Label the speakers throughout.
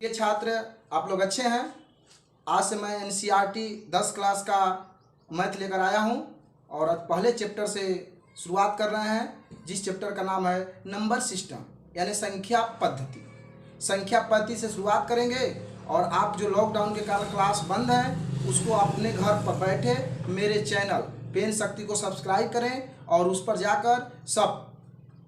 Speaker 1: ये छात्र आप लोग अच्छे हैं। आज से मैं एनसीईआरटी 10 क्लास का मैथ लेकर आया हूं और आज पहले चैप्टर से शुरुआत कर रहे हैं, जिस चैप्टर का नाम है नंबर सिस्टम यानी संख्या पद्धति। संख्या पद्धति से शुरुआत करेंगे और आप जो लॉकडाउन के कारण क्लास बंद है उसको अपने घर पर बैठे मेरे चैनल पेन शक्ति को सब्सक्राइब करें और उस पर जाकर सब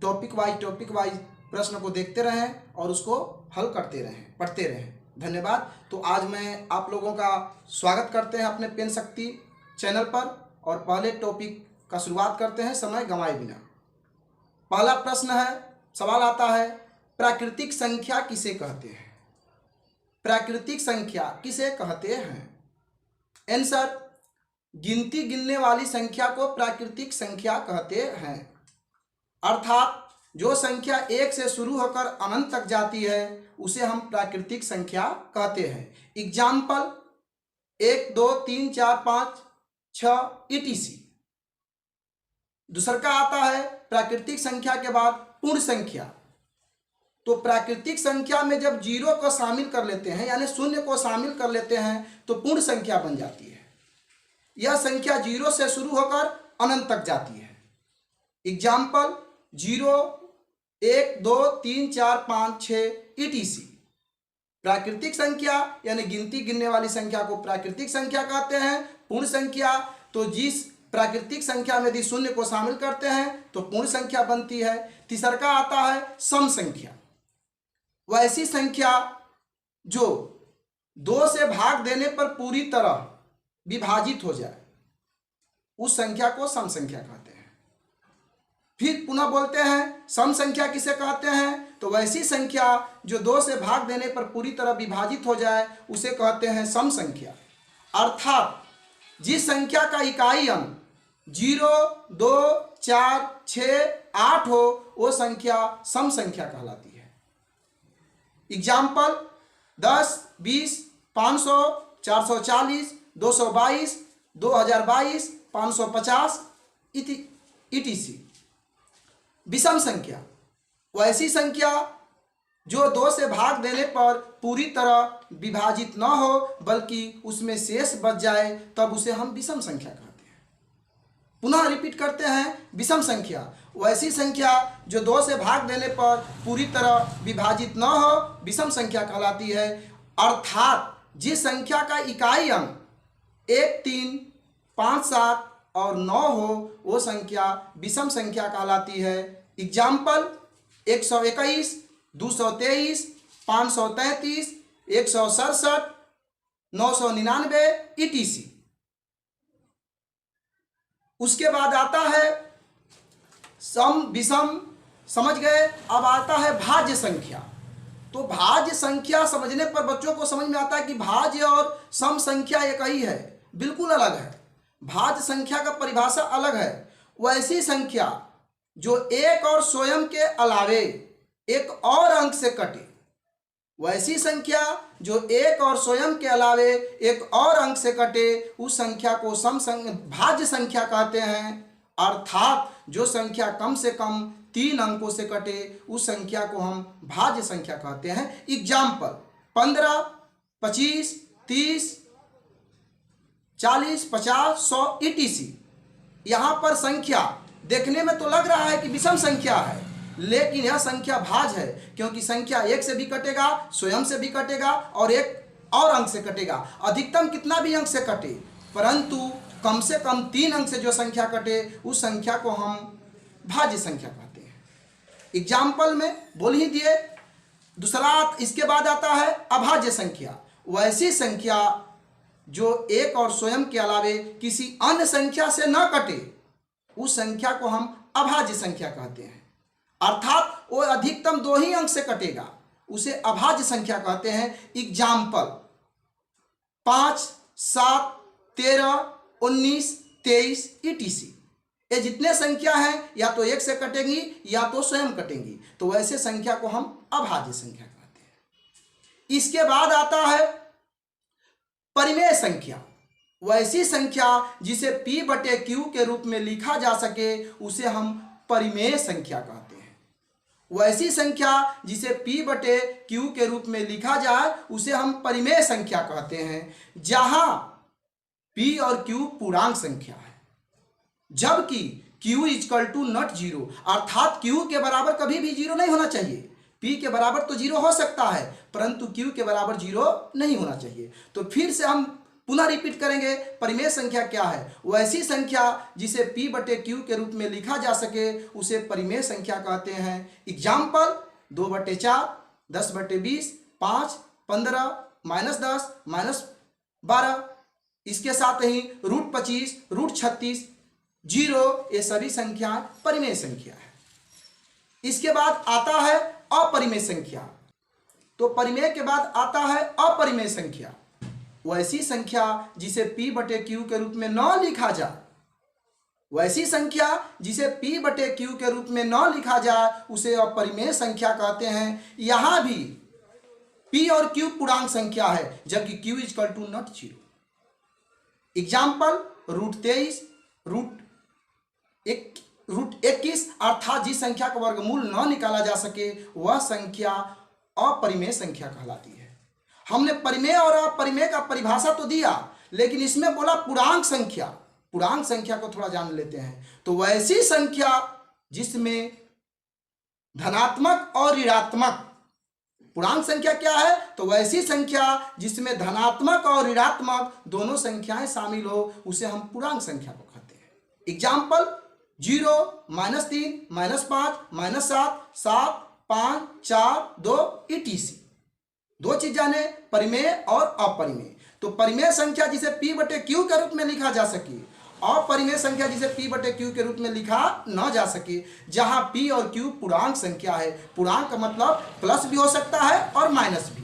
Speaker 1: टॉपिक वाइज प्रश्न को देखते रहें और उसको हल करते रहें, पढ़ते रहें। धन्यवाद। तो आज मैं आप लोगों का स्वागत करते हैं अपने पेन शक्ति चैनल पर और पहले टॉपिक का शुरुआत करते हैं समय गंवाए बिना। पहला प्रश्न है, सवाल आता है, प्राकृतिक संख्या किसे कहते हैं? प्राकृतिक संख्या किसे कहते हैं? आंसर, गिनती गिनने वाली संख्या को प्राकृतिक संख्या कहते हैं। अर्थात जो संख्या एक से शुरू होकर अनंत तक जाती है उसे हम प्राकृतिक संख्या कहते हैं। Example 1, 2, 3, 4, 5, 6 etc। दूसरा का आता है प्राकृतिक संख्या के बाद पूर्ण संख्या। तो प्राकृतिक संख्या में जब जीरो को शामिल कर लेते हैं यानी शून्य को शामिल कर लेते हैं तो पूर्ण संख्या बन जाती है। यह संख्या जीरो से शुरू होकर अनंत तक जाती है। Example 0, 1, 2, 3, 4, 5, 6 etc। प्राकृतिक संख्या यानी गिनती गिनने वाली संख्या को प्राकृतिक संख्या कहते हैं। पूर्ण संख्या, तो जिस प्राकृतिक संख्या में यदि शून्य को शामिल करते हैं तो पूर्ण संख्या बनती है। तीसरा का आता है सम संख्या, वैसी संख्या जो 2 से भाग देने पर पूरी तरह विभाजित हो जाए उस संख्या को सम संख्या कहते हैं। फिर पुनः बोलते हैं सम संख्या किसे कहते हैं? तो वैसी संख्या जो 2 से भाग देने पर पूरी तरह विभाजित हो जाए उसे कहते हैं सम संख्या। अर्थात जिस संख्या का इकाई अंक 0, 2, 4, 6, 8 हो वो संख्या सम संख्या कहलाती है। Example 10, 20, 500, 440, 222, 2022, 550 etc। विषम संख्या, वैसी संख्या जो 2 से भाग देने पर पूरी तरह विभाजित न हो बल्कि उसमें शेष बच जाए तब उसे हम विषम संख्या कहते हैं। पुनः रिपीट करते हैं, विषम संख्या वैसी संख्या जो 2 से भाग देने पर पूरी तरह विभाजित न हो विषम संख्या कहलाती है। अर्थात जिस संख्या का इकाई अंक 1, 3, 5, 7 और 9 हो वो संख्या विषम संख्या कहलाती है। Example 121, 223, 533, 167, 999 etc। उसके बाद आता है सम विषम, समझ गए। अब आता है भाज्य संख्या। तो भाज्य संख्या समझने पर बच्चों को समझ में आता है कि भाज्य और सम संख्या एक ही है, बिल्कुल अलग है। भाज्य संख्या का परिभाषा अलग है। वैसी संख्या जो एक और स्वयं के अलावे एक और अंक से कटे, वैसी संख्या जो एक और स्वयं के अलावे एक और अंक से कटे उस संख्या को भाज्य संख्या कहते हैं। अर्थात जो संख्या कम से कम 3 अंकों से कटे उस संख्या को हम भाज्य संख्या कहते हैं। Example 15, 25, 30, 40, 50, 100 etc। यहाँ पर संख्या देखने में तो लग रहा है कि विषम संख्या है लेकिन यह संख्या भाज्य है, क्योंकि संख्या एक से भी कटेगा, स्वयं से भी कटेगा और एक और अंक से कटेगा। अधिकतम कितना भी अंक से कटे परंतु कम से कम 3 अंक से जो संख्या कटे उस संख्या को हम भाज्य संख्या कहते हैं। एग्जाम्पल में बोल ही दिए। दूसरा इसके बाद आता है अभाज्य संख्या, वैसी संख्या जो एक और स्वयं के अलावे किसी अन्य संख्या से न कटे उस संख्या को हम अभाज्य संख्या कहते हैं। अर्थात वो अधिकतम 2 ही अंक से कटेगा, उसे अभाज्य संख्या कहते हैं। Example 5, 7, 13, 19, 23 etc। ये जितने संख्या हैं या तो एक से कटेंगी या तो स्वयं कटेंगी, तो वैसे संख्या को हम अभाज्य संख्या कहते हैं। इसके बाद आता है परिमेय संख्या, वैसी संख्या जिसे P/Q के रूप में लिखा जा सके उसे हम परिमेय संख्या कहते हैं। वैसी संख्या जिसे p बटे q के रूप में लिखा जाए उसे हम परिमेय संख्या कहते हैं, जहां p और q पूर्णांक संख्या है, जबकि q equal to not zero, अर्थात q के बराबर कभी भी जीरो नहीं होना चाहिए। p के बराबर तो जीरो हो सकता है परंतु q के बराबर जीरो नहीं होना चाहिए। तो फिर से हम पुनः रिपीट करेंगे, परिमेय संख्या क्या है? वैसी संख्या जिसे p बटे q के रूप में लिखा जा सके उसे परिमेय संख्या कहते हैं। एग्जाम्पल 2 बटे 4, 10 बटे 20, 5, 15, -10, -12, इसके साथ ही √25, √36, 0, ये सभी संख्याएं परिमेय संख्या है। इसके बाद आता है अपरिमेय संख्या। तो परिमेय के बाद आता है अपरिमेय संख्या, वैसी संख्या जिसे p बटे q के रूप में न लिखा जाए, वैसी संख्या जिसे p बटे q के रूप में न लिखा जाए उसे अपरिमेय संख्या कहते हैं। यहां भी p और q पूर्णांक संख्या है जबकि q equal to not zero. Example √23, √21, अर्थात जिस संख्या का वर्गमूल न निकाला जा सके वह संख्या अपरिमेय संख्या कहलाती है। हमने परिमेय और अपरिमेय का परिभाषा तो दिया, लेकिन इसमें बोला पूर्णांक संख्या। पूर्णांक संख्या को थोड़ा जान लेते हैं। तो वैसी संख्या जिसमें धनात्मक और ऋणात्मक, पूर्णांक संख्या क्या है? तो वैसी संख्या जिसमें धनात्मक और ऋणात्मक दोनों संख्याएं शामिल हो उसे हम पूर्णांक संख्या को कहते हैं। Example 0, -3, -5, -7, 7, 5, 4, 2, etc। दो चीज जाने, परिमेय और अपरिमेय। तो परिमेय संख्या जिसे p बटे q के रूप में लिखा जा सके, अपरिमेय संख्या जिसे p बटे q के रूप में लिखा न जा सके, जहां p और q पूर्णांक संख्या है। पूर्णांक का मतलब प्लस भी हो सकता है और माइनस भी।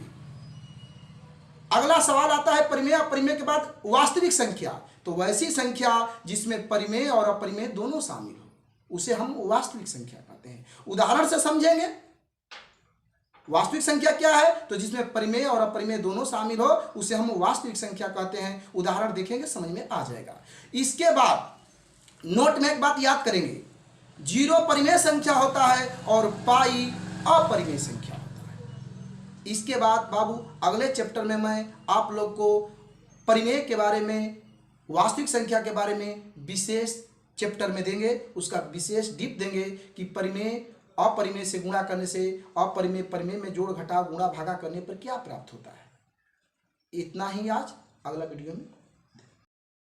Speaker 1: अगला सवाल आता है परिमेय अपरिमेय के बाद वास्तविक संख्या। तो वैसी संख्या जिसमें परिमेय और अपरिमेय दोनों शामिल हो उसे हम वास्तविक संख्या कहते हैं। उदाहरण से समझेंगे वास्तविक संख्या क्या है। तो जिसमें परिमेय और अपरिमेय दोनों शामिल हो उसे हम वास्तविक संख्या कहते हैं। उदाहरण देखेंगे समझ में आ जाएगा। इसके बाद नोट में एक बात याद करेंगे, 0 परिमेय संख्या होता है और पाई अपरिमेय संख्या होता है। इसके बाद बाबू अगले चैप्टर में मैं आप लोग को परिमेय के बारे में, वास्तविक संख्या के बारे में विशेष चैप्टर में देंगे, उसका विशेष डीप देंगे कि परिमेय अपरिमेय से गुणा करने से, अपरिमेय परिमेय में जोड़ घटाव गुणा भागा करने पर क्या प्राप्त होता है। इतना ही आज, अगला वीडियो में